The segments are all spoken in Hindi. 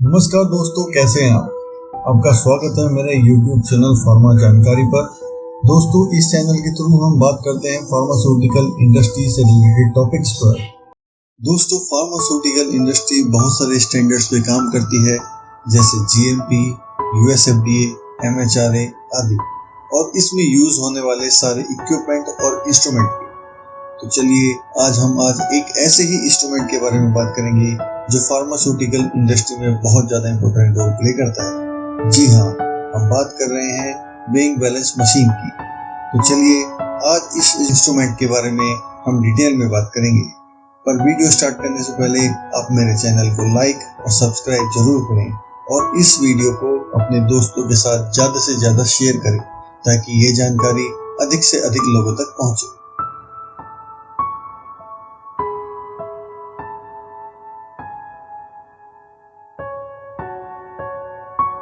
नमस्कार दोस्तों, कैसे हैं आप। आपका स्वागत है मेरे YouTube चैनल फार्मा जानकारी पर। दोस्तों, इस चैनल के थ्रू हम बात करते हैं फार्मास्यूटिकल इंडस्ट्री से रिलेटेड टॉपिक्स पर। दोस्तों, फार्मास्यूटिकल इंडस्ट्री बहुत सारे स्टैंडर्ड्स पे काम करती है, जैसे GMP, US FDA, MHRA आदि, और इसमें यूज होने वाले सारे इक्विपमेंट और इंस्ट्रूमेंट। तो चलिए आज एक ऐसे ही इंस्ट्रूमेंट के बारे में बात करेंगे जो फार्मास्यूटिकल इंडस्ट्री में बहुत ज्यादा इंपॉर्टेंट रोल प्ले करता है। जी हाँ, हम बात कर रहे हैं वेइंग बैलेंस मशीन की। तो चलिए आज इस इंस्ट्रूमेंट के बारे में हम डिटेल में बात करेंगे। पर वीडियो स्टार्ट करने से पहले आप मेरे चैनल को लाइक और सब्सक्राइब जरूर करें और इस वीडियो को अपने दोस्तों के साथ ज्यादा से ज्यादा शेयर करें ताकि ये जानकारी अधिक से अधिक लोगों तक पहुंचे।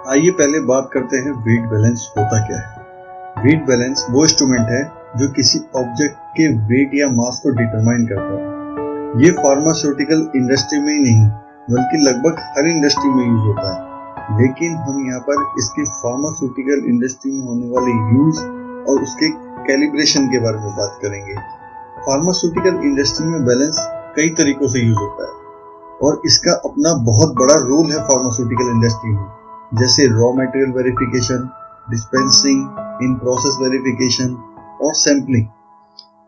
आइए पहले बात करते हैं वेट बैलेंस होता क्या है। वेट बैलेंस वो इंस्ट्रूमेंट है जो किसी ऑब्जेक्ट के वेट या मास को डिटरमाइन करता है। ये फार्मास्यूटिकल इंडस्ट्री में ही नहीं बल्कि लगभग हर इंडस्ट्री में यूज होता है, लेकिन हम यहाँ पर इसकी फार्मास्यूटिकल इंडस्ट्री में होने वाले यूज और उसके कैलिब्रेशन के बारे में बात करेंगे। फार्मास्यूटिकल इंडस्ट्री में बैलेंस कई तरीकों से यूज होता है और इसका अपना बहुत बड़ा रोल है फार्मास्यूटिकल इंडस्ट्री में, जैसे raw material verification, dispensing, in process verification और सैंपलिंग।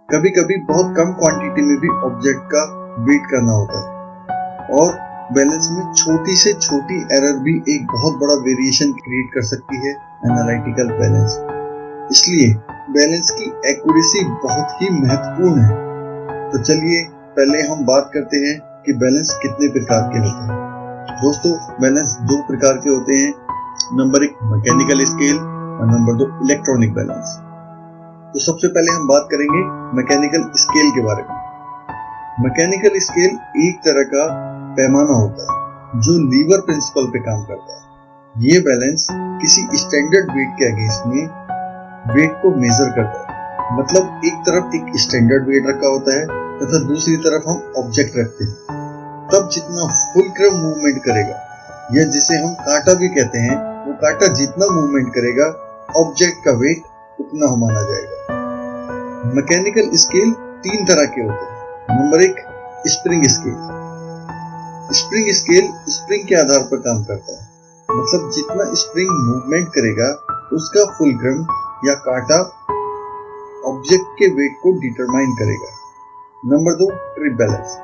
कभी कभी बहुत कम क्वांटिटी में भी ऑब्जेक्ट का वेट करना होता है और बैलेंस में छोटी से छोटी एरर भी एक बहुत बड़ा वेरिएशन क्रिएट कर सकती है एनालिटिकल बैलेंस। इसलिए बैलेंस की एक्यूरेसी बहुत ही महत्वपूर्ण है। तो चलिए पहले हम बात करते हैं कि बैलेंस कितने प्रकार के होते हैं। दोस्तों, बैलेंस दो प्रकार के होते हैं। नंबर 1 मैकेनिकल स्केल और नंबर 2 इलेक्ट्रॉनिक बैलेंस। तो सबसे पहले हम बात करेंगे मैकेनिकल स्केल के बारे में। मैकेनिकल स्केल एक तरह का पैमाना होता है जो लीवर प्रिंसिपल पे काम करता है। ये बैलेंस किसी स्टैंडर्ड वेट के अगेंस्ट में वेट को मेजर करता है। मतलब एक तरफ एक स्टैंडर्ड वेट रखा होता है तथा दूसरी तरफ हम ऑब्जेक्ट रखते हैं। तब जितना फुलक्रम मूवमेंट करेगा, या जिसे हम कांटा भी कहते हैं, वो कांटा जितना मूवमेंट करेगा ऑब्जेक्ट का वेट उतना माना जाएगा। मैकेनिकल स्केल तीन तरह के होते हैं। Number 1 spring scale. Spring scale spring के आधार पर काम करता है। मतलब जितना स्प्रिंग मूवमेंट करेगा उसका फुलक्रम या कांटा ऑब्जेक्ट के वेट को डिटरमाइन करेगा। Number 2 trip balance.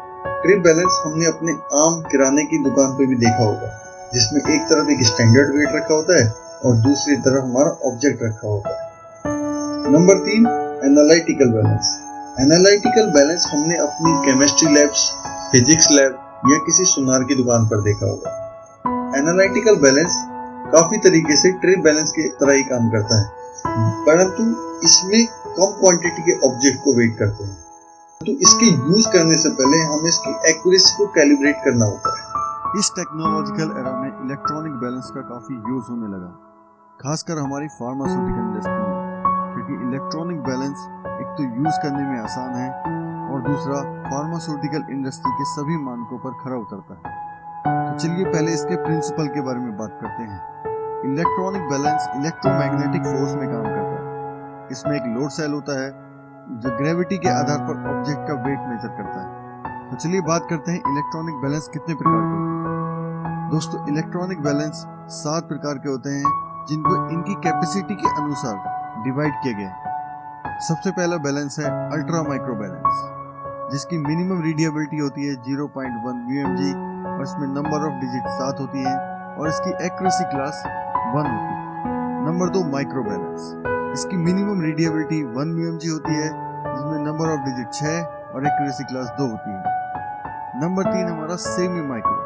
Trip balance हमने अपने आम किराने की दुकान पे भी देखा होगा, जिसमें एक तरफ एक स्टैंडर्ड वेट रखा होता है और दूसरी तरफ हमारा ऑब्जेक्ट रखा होता है। Number 3 analytical balance. Analytical balance हमने अपनी केमिस्ट्री लैब्स, फिजिक्स लैब या किसी सुनार की दुकान पर देखा होगा। एनालिटिकल बैलेंस काफी तरीके से ट्रिप बैलेंस की तरह ही काम करता है, परंतु इसमें कम क्वांटिटी के ऑब्जेक्ट को वेट करते हैं। तो इसके यूज करने से पहले हमें इसकी एक्यूरेसी को कैलिब्रेट करना होता है। इस टेक्नोलॉजिकल एरा में इलेक्ट्रॉनिक बैलेंस का काफी यूज होने लगा, खासकर हमारी फार्मास्यूटिकल इंडस्ट्री में, क्योंकि इलेक्ट्रॉनिक बैलेंस एक तो यूज करने में आसान है और दूसरा फार्मास्यूटिकल इंडस्ट्री के सभी मानकों पर खरा उतरता है। तो चलिए पहले इसके प्रिंसिपल के बारे में बात करते हैं। इलेक्ट्रॉनिक बैलेंस इलेक्ट्रोमैग्नेटिक फोर्स में काम करता है। इसमें एक लोड सेल होता है जो ग्रेविटी के आधार पर ऑब्जेक्ट का वेट मेजर करता है। तो चलिए बात करते हैं इलेक्ट्रॉनिक बैलेंस कितने प्रकार के होते हैं। दोस्तों, इलेक्ट्रॉनिक बैलेंस 7 प्रकार के होते हैं, जिनको इनकी कैपेसिटी के अनुसार डिवाइड किया गया है। सबसे पहला बैलेंस है अल्ट्रा माइक्रो बैलेंस, जिसकी मिनिमम रीडेबिलिटी होती है 0.1 म्यूएमजी और इसमें नंबर ऑफ डिजिट 7 होती है और इसकी एक्यूरेसी क्लास 1 होती है। Number 2 micro balance. इसकी मिनिमम रीडेबिलिटी 1 म्यूएमजी होती है, जिसमें नंबर ऑफ डिजिट 6 और एक्यूरेसी क्लास 2 होती है। नंबर 3 हमारा सेमी माइक्रो।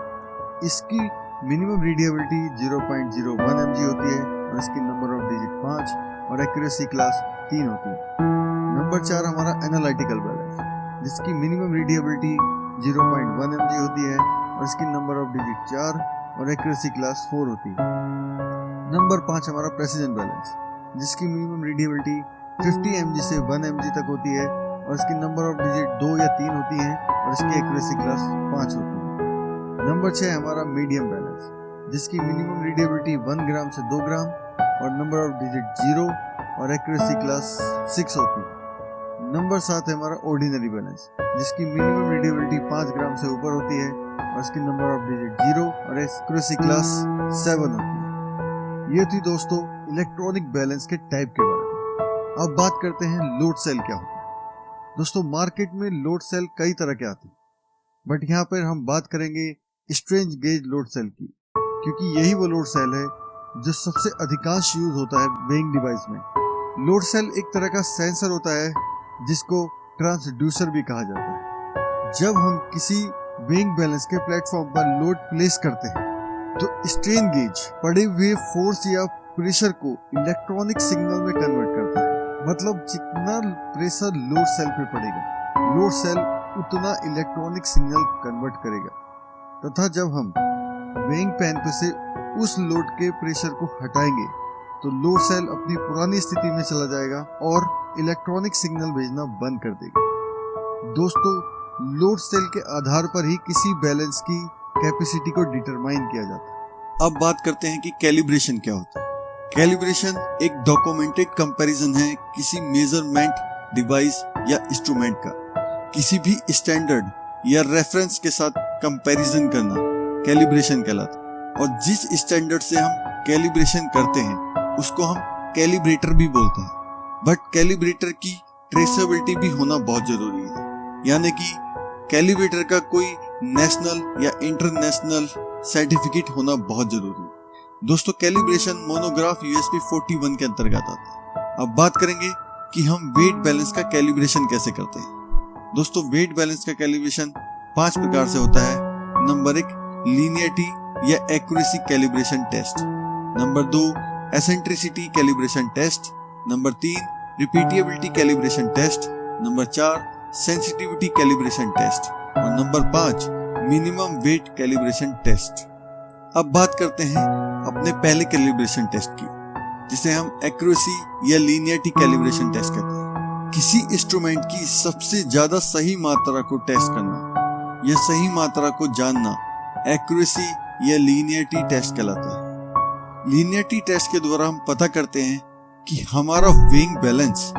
इसकी मिनिमम रीडेबिलिटी 0.01 mg होती है और इसकी नंबर ऑफ डिजिट 5 और एक्यूरेसी क्लास 3 होती है। नंबर 4 हमारा एनालिटिकल बैलेंस, जिसकी मिनिमम रीडेबिलिटी 0.1 mg होती है और इसकी नंबर ऑफ डिजिट 4 और एक्यूरेसी क्लास 4 होती है। नंबर 5 हमारा प्रेसिजन बैलेंस, जिसकी मिनिमम रीडेबिलिटी 50 mg से 1 mg तक होती है और इसकी नंबर ऑफ डिजिट 2 या 3 होती है और इसकी एक्यूरेसी क्लास 5 होती है। नंबर 6 हमारा मीडियम बैलेंस, जिसकी मिनिमम रीडेबिलिटी 1 ग्राम से 2 ग्राम और नंबर ऑफ डिजिट 0 और एक्यूरेसी क्लास 6 होती है। नंबर 7 है हमारा ऑर्डिनरी बैलेंस, जिसकी मिनिमम रीडेबिलिटी 5 ग्राम से ऊपर होती है और इसकी नंबर ऑफ डिजिट 0 और एक्यूरेसी क्लास 7 होती है। ये थी दोस्तों इलेक्ट्रॉनिक बैलेंस के टाइप के बारे में। अब बात करते हैं लोड सेल क्या होता है। दोस्तों मार्केट में लोड सेल कई तरह के आते हैं, बट यहाँ पर हम बात करेंगे स्ट्रेंज गेज लोड सेल की, क्योंकि यही वो लोड सेल है जो सबसे अधिकांश यूज होता है वेइंग डिवाइस में। लोड सेल एक तरह का सेंसर होता है जिसको ट्रांसड्यूसर भी कहा जाता है। जब हम किसी वेइंग बैलेंस के प्लेटफॉर्म पर लोड प्लेस करते हैं तो स्ट्रेन गेज पड़े हुए फोर्स या प्रेशर को इलेक्ट्रॉनिक सिग्नल में कन्वर्ट करता है। मतलब जितना प्रेशर लोड सेल पे पड़ेगा, लोड सेल उतना इलेक्ट्रॉनिक सिग्नल कन्वर्ट करेगा, तथा जब हम वेइंग पैन पे से उस लोड के प्रेशर को हटाएंगे तो लोड सेल अपनी पुरानी स्थिति में चला जाएगा और इलेक्ट्रॉनिक सिग्नल भेजना बंद कर देगा। दोस्तों लोड सेल के आधार पर ही किसी बैलेंस की कैपेसिटी को डिटरमाइन किया जाता है। अब बात करते हैं कि कैलिब्रेशन क्या होता है। कैलिब्रेशन एक डॉक्यूमेंटेड कंपैरिजन है किसी मेजरमेंट डिवाइस या इंस्ट्रूमेंट का किसी भी स्टैंडर्ड या रेफरेंस के साथ कंपैरिजन करना कैलिब्रेशन कहलाता है। और जिस स्टैंडर्ड से हम कैलिब्रेशन करते हैं उसको हम कैलिब्रेटर भी बोलते हैं। बट कैलिब्रेटर की ट्रेसेबिलिटी भी होना बहुत जरूरी है, यानी कि कैलिब्रेटर का कोई नेशनल या इंटरनेशनल सर्टिफिकेट होना बहुत जरूरी है। दोस्तों कैलिब्रेशन मोनोग्राफ यूएसपी 41 के अंतर्गत आता है। अब बात करेंगे कि हम वेट बैलेंस का कैलिब्रेशन कैसे करते हैं। दोस्तों वेट बैलेंस का कैलिब्रेशन 5 प्रकार से होता है। नंबर 1 लीनियरिटी या accuracy calibration test, number 2 eccentricity calibration test, number 3 repeatability calibration test, number 4 sensitivity calibration test और number 5 minimum weight calibration test. अब बात करते हैं अपने पहले कैलिब्रेशन टेस्ट की, जिसे हम एक्यूरेसी या लीनियरिटी कैलिब्रेशन टेस्ट कहते हैं। किसी इंस्ट्रूमेंट की सबसे ज्यादा सही मात्रा को टेस्ट करना या सही मात्रा को जानना एक्यूरेसी या लीनियरिटी टेस्ट कहलाता है। लीनियरिटी टेस्ट के द्वारा हम पता करते हैं कि हमारा वेइंग बैलेंस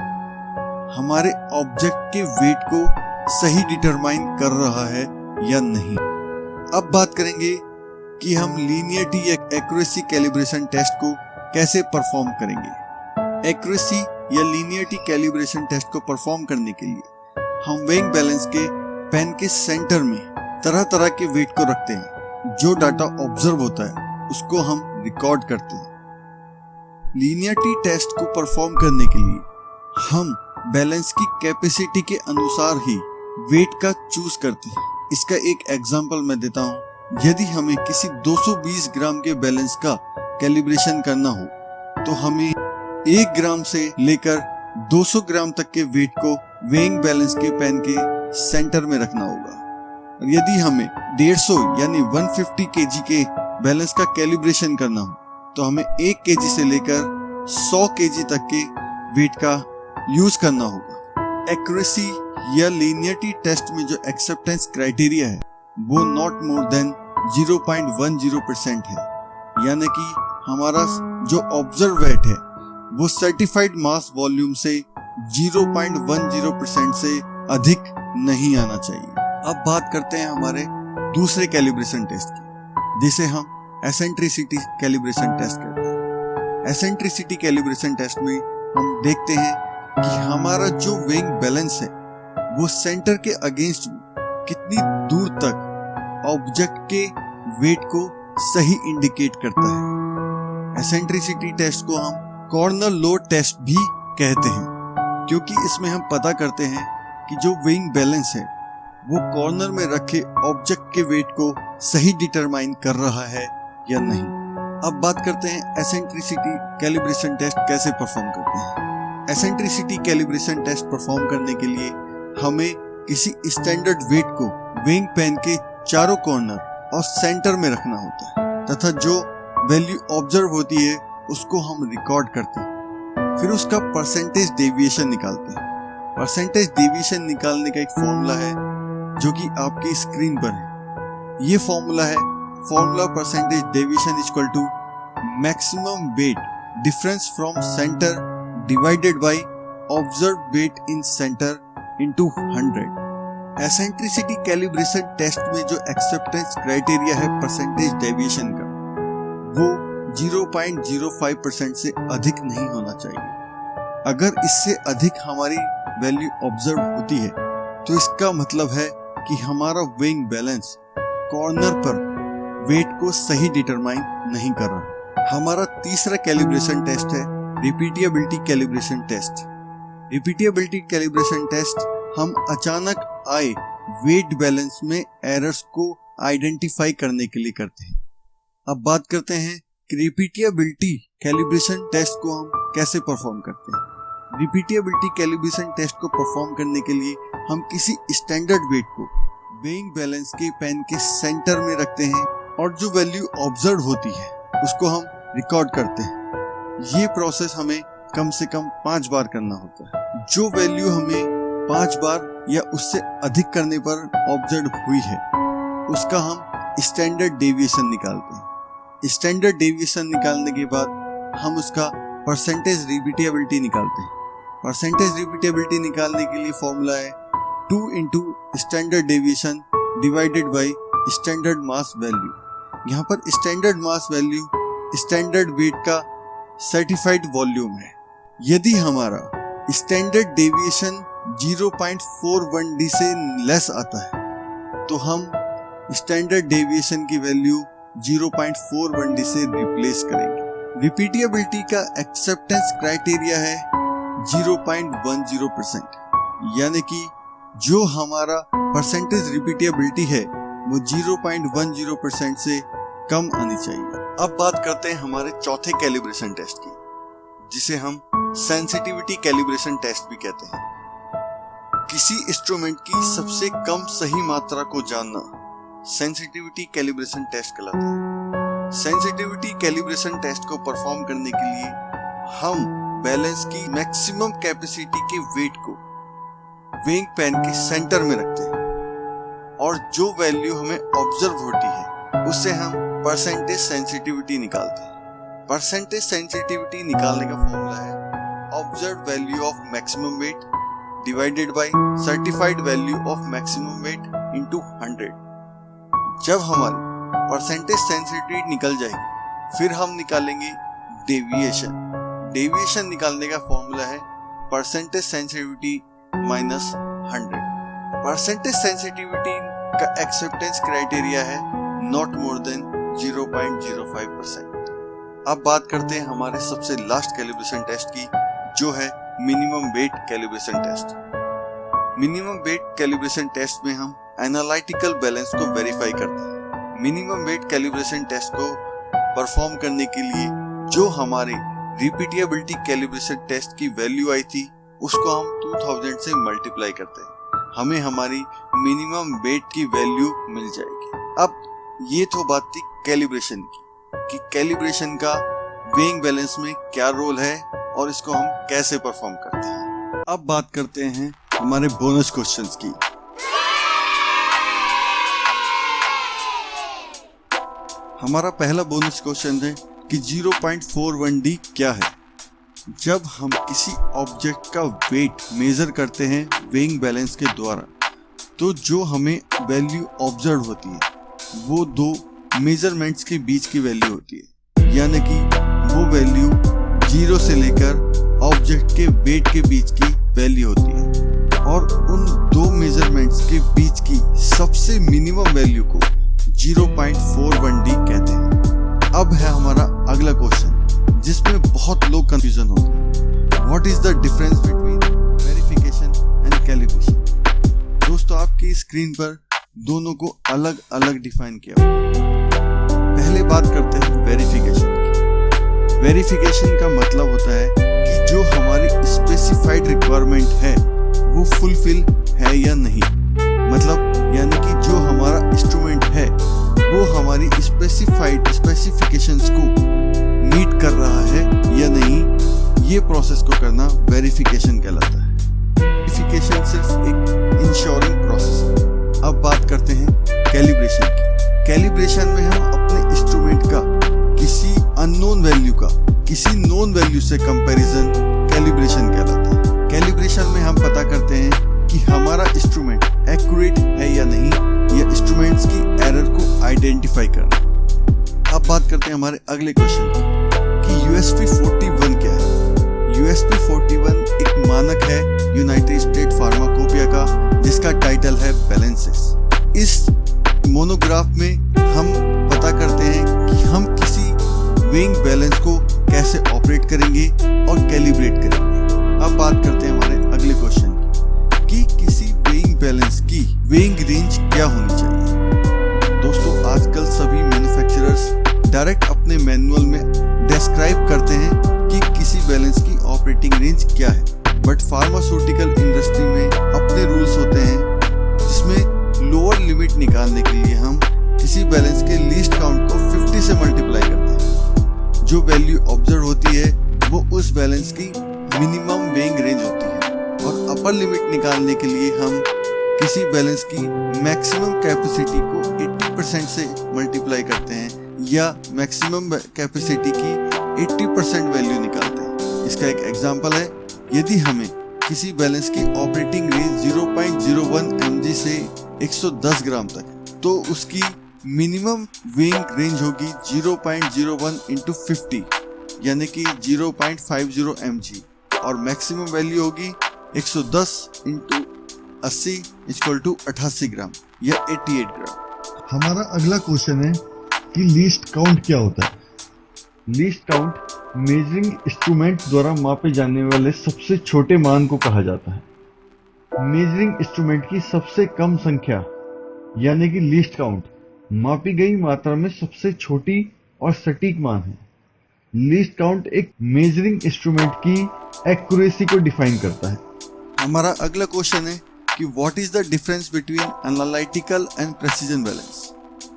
हमारे ऑब्जेक्ट के वेट को सही डिटरमाइन कर रहा है या नहीं। अब बात करेंगे कि हम लीनियरिटी या एक्यूरेसी कैलिब्रेशन टेस्ट को कैसे परफॉर्म करेंगे। एक्यूरेसी या लीनियरिटी कैलिब्रेशन टेस्ट को परफॉर्म करने के लिए हम वेइंग बैलेंस के पेन के सेंटर में तरह तरह के वेट को रखते हैं। जो डाटा ऑब्जर्व होता है उसको हम रिकॉर्ड करते हैं। लीनियरिटी टेस्ट को परफॉर्म करने के लिए हम बैलेंस की कैपेसिटी के अनुसार ही वेट का चूज करते हैं। इसका एक एग्जांपल मैं देता हूँ। यदि हमें किसी 220 ग्राम के बैलेंस का कैलिब्रेशन करना हो तो हमें 1 ग्राम से लेकर 200 ग्राम तक के वेट को वेइंग बैलेंस के पेन के सेंटर में रखना होगा। और यदि हमें 150 यानी 150 केजी के बैलेंस का कैलिब्रेशन करना हो तो हमें 1 केजी से लेकर 100 केजी तक के वेट का यूज करना होगा। एक्यूरेसी या लीनियरिटी टेस्ट में जो एक्सेप्टेंस क्राइटेरिया है वो नॉट मोर देन 0.10% है, यानी कि हमारा जो ऑब्जर्व वेट है वो सर्टिफाइड मास वॉल्यूम से 0.10% से अधिक नहीं आना चाहिए। अब बात करते हैं हमारे दूसरे कैलिब्रेशन टेस्ट की, जिसे हम एसेंट्रिसिटी कैलिब्रेशन टेस्ट कहते हैं। एसेंट्रिसिटी कैलिब्रेशन टेस्ट में हम देखते हैं कि हमारा जो वेइंग बैलेंस है वो सेंटर के अगेंस्ट कितनी दूर तक ऑब्जेक्ट के वेट को सही इंडिकेट करता है। एसेंट्रिसिटी टेस्ट को हम कॉर्नर लोड टेस्ट भी कहते हैं, क्योंकि इसमें हम पता करते हैं कि जो वेइंग बैलेंस है वो कॉर्नर में रखे ऑब्जेक्ट के वेट को सही डिटरमाइन कर रहा है या नहीं। अब बात करते हैं एसेंट्रिसिटी कैलिब्रेशन टेस्ट कैसे परफॉर्म करते हैं। एसेंट्रिसिटी कैलिब्रेशन टेस्ट परफॉर्म करने के लिए हमें किसी स्टैंडर्ड वेट को वेइंग पेन के चारों कॉर्नर और सेंटर में रखना होता है, तथा जो वैल्यू ऑब्जर्व होती है उसको हम रिकॉर्ड करते हैं। फिर उसका परसेंटेज डेविएशन निकालते हैं। परसेंटेज डेविएशन निकालने का एक फॉर्मूला है जो कि आपकी स्क्रीन पर है। ये फॉर्मूला है formula percentage deviation equal to maximum weight difference from centre divided by observe weight in centre into 100। Eccentricity calibration test में जो एक्सेप्टेंस क्राइटेरिया है परसेंटेज डेविएशन का, वो 0.05% से अधिक नहीं होना चाहिए। अगर इससे अधिक हमारी वैल्यू ऑब्जर्व होती है तो इसका मतलब है कि हमारा वेइंग बैलेंस कॉर्नर पर वेट को सही डिटरमाइन नहीं कर रहा। हमारा तीसरा कैलिब्रेशन टेस्ट है repeatability calibration test. Repeatability calibration test हम अचानक आए वेट बैलेंस में एरर्स को आइडेंटिफाई करने के लिए करते हैं। अब बात करते हैं कि रिपीटेबिलिटी कैलिब्रेशन टेस्ट को हम कैसे परफॉर्म करते हैं। रिपीटेबिलिटी कैलिब्रेशन टेस्ट को परफॉर्म करने के लिए हम किसी स्टैंडर्ड वेट को वेइंग बैलेंस के पेन के सेंटर में रखते हैं और जो वैल्यू ऑब्जर्व होती है उसको हम रिकॉर्ड करते हैं। ये प्रोसेस हमें कम से कम 5 बार करना होता है। जो वैल्यू हमें 5 बार या उससे अधिक करने पर ऑब्जर्व हुई है उसका हम स्टैंडर्ड डेविएशन निकालते हैं। स्टैंडर्ड डेविएशन निकालने के बाद हम उसका परसेंटेज रिपीटेबिलिटी निकालते हैं। परसेंटेज रिपीटेबिलिटी निकालने के लिए फॉर्मूला है 2 into standard deviation divided by standard mass value. यहाँ पर स्टैंडर्ड मास वैल्यू स्टैंडर्ड वेट का सर्टिफाइड वॉल्यूम है। यदि हमारा स्टैंडर्ड डेविएशन 0.41d से लेस आता है तो हम स्टैंडर्ड डेविएशन की वैल्यू 0.41d से रिप्लेस करेंगे। रिपीटेबिलिटी का एक्सेप्टेंस क्राइटेरिया है 0.10%, यानी कि जो हमारा परसेंटेज रिपीटेबिलिटी है वो 0.10% से कम आनी चाहिए। अब बात करते हैं हमारे चौथे कैलिब्रेशन टेस्ट की, जिसे हम सेंसिटिविटी कैलिब्रेशन टेस्ट भी कहते हैं। किसी इंस्ट्रूमेंट की सबसे कम सही मात्रा को जानना सेंसिटिविटी कैलिब्रेशन टेस्ट कहलाता है। सेंसिटिविटी कैलिब्रेशन टेस्ट को परफॉर्म करने के लिए हम बैलेंस की मैक्सिमम कैपेसिटी के वेट को वेइंग पेन के सेंटर में रखते हैं और जो वैल्यू हमें ऑब्जर्व होती है उससे हम परसेंटेज सेंसिटिविटी निकालते हैं। परसेंटेज सेंसिटिविटी निकालने का फॉर्मूला है observe value of maximum weight divided by certified value of maximum weight into 100। जब हमारी परसेंटेज सेंसिटिविटी निकल जाएगी फिर हम निकालेंगे डेविएशन। डेविएशन निकालने का फॉर्मूला है percentage sensitivity minus 100। Percentage sensitivity का एक्सेप्टेंस क्राइटेरिया है नॉट मोर देन 0.05%। अब बात करते हैं हमारे सबसे लास्ट कैलिब्रेशन टेस्ट की, जो है minimum weight calibration test. Minimum weight calibration test में हम एनालिटिकल बैलेंस को वेरीफाई करते हैं। मिनिमम वेट कैलिब्रेशन टेस्ट को परफॉर्म करने के लिए जो हमारे रिपीटेबिलिटी कैलिब्रेशन टेस्ट की वैल्यू आई थी उसको हम 2000 से मल्टीप्लाई करते हैं, हमें हमारी मिनिमम वेट की वैल्यू मिल जाएगी। अब ये तो बात थी कैलिब्रेशन की कि कैलिब्रेशन का वेइंग बैलेंस में क्या रोल है और इसको हम कैसे परफॉर्म करते हैं। अब बात करते हैं हमारे बोनस क्वेश्चंस की। हमारा पहला बोनस क्वेश्चन है कि 0.41d क्या है। जब हम किसी ऑब्जेक्ट का वेट मेजर करते हैं वेइंग बैलेंस के द्वारा तो जो हमें वैल्यू ऑब्जर्व होती है वो दो मेजरमेंट्स के बीच की वैल्यू होती है, यानी कि वो वैल्यू 0 से लेकर ऑब्जेक्ट के वेट के बीच की वैल्यू होती है और उन दो मेजरमेंट्स के बीच की सबसे मिनिमम वैल्यू को 0.41d कहते हैं। अब है हमारा अगला क्वेश्चन जिसमें बहुत लोग कंफ्यूजन होते हैं। What is the difference between verification and calibration. दोस्तों, आपकी स्क्रीन पर दोनों को अलग अलग डिफाइन किया हुआ। पहले बात करते हैं वेरिफिकेशन की। वेरिफिकेशन का मतलब होता है कि जो हमारी स्पेसिफाइड रिक्वायरमेंट है वो फुलफिल है या नहीं, मतलब यानी कि जो हमारा इंस्ट्रूमेंट है वो हमारी स्पेसिफाइड स्पेसिफिकेशंस को मीट कर रहा है या नहीं, ये प्रोसेस को करना वेरिफिकेशन कहलाता है। वेरिफिकेशन सिर्फ एक इंश्योरिंग प्रोसेस है। अब बात करते हैं कैलिब्रेशन की। कैलिब्रेशन में हम अपने इंस्ट्रूमेंट का किसी अननोन वैल्यू का किसी नोन वैल्यू से कंपैरिजन कैलिब्रेशन कहलाता है। कैलिब्रेशन में हम पता करते हैं कि हमारा इंस्ट्रूमेंट एक्यूरेट है या नहीं, या इंस्ट्रूमेंट्स की एरर को आइडेंटिफाई करना। अब बात करते हैं हमारे अगले क्वेश्चन की कि USP41 क्या है। USP41 एक मानक है यूनाइटेड स्टेट फार्माकोपिया का, जिसका टाइटल है बैलेंसेस। इस मोनोग्राफ में हम पता करते हैं कि हम किसी वेइंग बैलेंस को कैसे ऑपरेट करेंगे और कैलिब्रेट करेंगे। अब बात करते हैं हमारे अगले क्वेश्चन की कि किसी वेइंग बैलेंस की वेइंग रेंज क्या होनी चाहिए। दोस्तों, आजकल सभी मैन्युफैक्चरर्स डायरेक्ट अपने मैनुअल में डिस्क्राइब करते हैं कि किसी बैलेंस की ऑपरेटिंग रेंज क्या है, बट फार्मास्यूटिकल इंडस्ट्री में अपने रूल्स होते हैं, जिसमें लोअर लिमिट निकालने के लिए हम किसी बैलेंस के लीस्ट काउंट को 50 से मल्टीप्लाई करते हैं। जो वैल्यू ऑब्जर्व होती है वो उस बैलेंस की मिनिमम वेइंग रेंज होती है, और अपर लिमिट निकालने के लिए हम किसी बैलेंस की मैक्सिमम कैपेसिटी को 80% से मल्टीप्लाई करते हैं, या मैक्सिमम कैपेसिटी की 80% वैल्यू निकालते हैं। इसका एक एग्जांपल है, यदि हमें किसी बैलेंस की ऑपरेटिंग रेंज 0.01 mg से 110 ग्राम तक, तो उसकी मिनिमम वेइंग रेंज होगी 0.01 into 50 यानी कि 0.50 mg, और मैक्सिमम वैल्यू होगी 110 into 80 इक्वल टू 88 ग्राम या 88 ग्राम। हमारा अगला क्वेश्चन है कि लीस्ट काउंट क्या होता है। लीस्ट काउंट मेजरिंग इंस्ट्रूमेंट द्वारा मापे जाने वाले सबसे छोटे मान को कहा जाता है। मेजरिंग इंस्ट्रूमेंट की सबसे कम संख्या यानी कि लीस्ट काउंट मापी गई मात्रा में सबसे छोटी और सटीक मान है। लीस्ट काउंट एक मेजरिंग इंस्ट्रूमेंट की एक्यूरेसी को डिफाइन करता है। हमारा अगला क्वेश्चन है कि what is the difference between analytical and precision balance.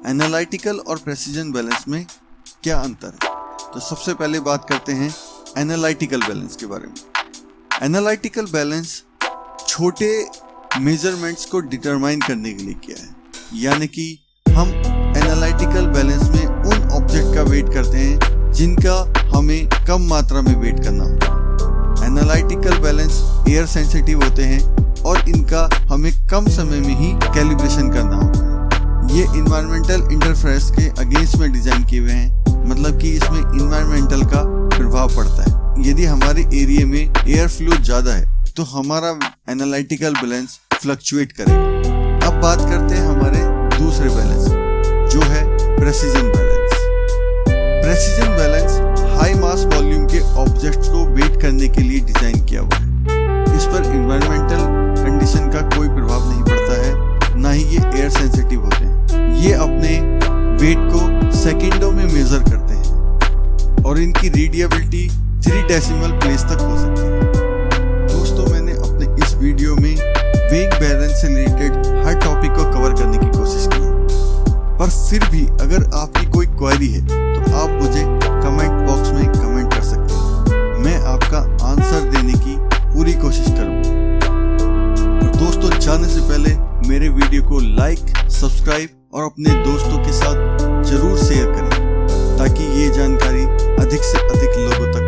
Analytical और प्रेसिजन बैलेंस में क्या अंतर है? तो सबसे पहले बात करते हैं एनालिटिकल बैलेंस के बारे में। एनालिटिकल बैलेंस छोटे मेजरमेंट्स को डिटरमाइन करने के लिए किया है, यानी कि हम एनालिटिकल बैलेंस में उन ऑब्जेक्ट का वेट करते हैं जिनका हमें कम मात्रा में वेट करना होता है। एनालिटिकल बैलेंस एयर सेंसिटिव होते हैं और इनका हमें कम समय में ही कैलिब्रेशन करना होता है। ये इन्वायरमेंटल इंटरफेरेंस के अगेंस्ट में डिजाइन किए हुए हैं, मतलब कि इसमें इन्वायरमेंटल का प्रभाव पड़ता है। यदि हमारे एरिया में एयर फ्लो ज्यादा है तो हमारा एनालिटिकल बैलेंस फ्लक्चुएट करेगा। अब बात करते हैं हमारे दूसरे बैलेंस, जो है precision balance. Precision balance high mass volume के ऑब्जेक्ट्स को वेट करने के लिए डिजाइन किया हुआ है। इस पर इन्वायरमेंटल कंडीशन का कोई प्रभाव नहीं पड़ता है, ना ही ये एयर सेंसिटिव होते हैं। ये अपने वेट को सेकंडों में मेजर करते हैं और इनकी रीडिएबिलिटी 3 डेसिमल प्लेस तक हो सकती है। दोस्तों, मैंने अपने इस वीडियो में वेइंग बैलेंस से रिलेटेड हर टॉपिक को कवर करने की कोशिश की, पर फिर भी अगर आपकी कोई क्वेरी है तो आप मुझे कमेंट बॉक्स में कमेंट कर सकते हैं। मैं आपका आंसर देने की पूरी कोशिश करूंगा। और दोस्तों, जाने से पहले मेरे वीडियो को लाइक, सब्सक्राइब और अपने दोस्तों के साथ जरूर शेयर करें, ताकि ये जानकारी अधिक से अधिक लोगों तक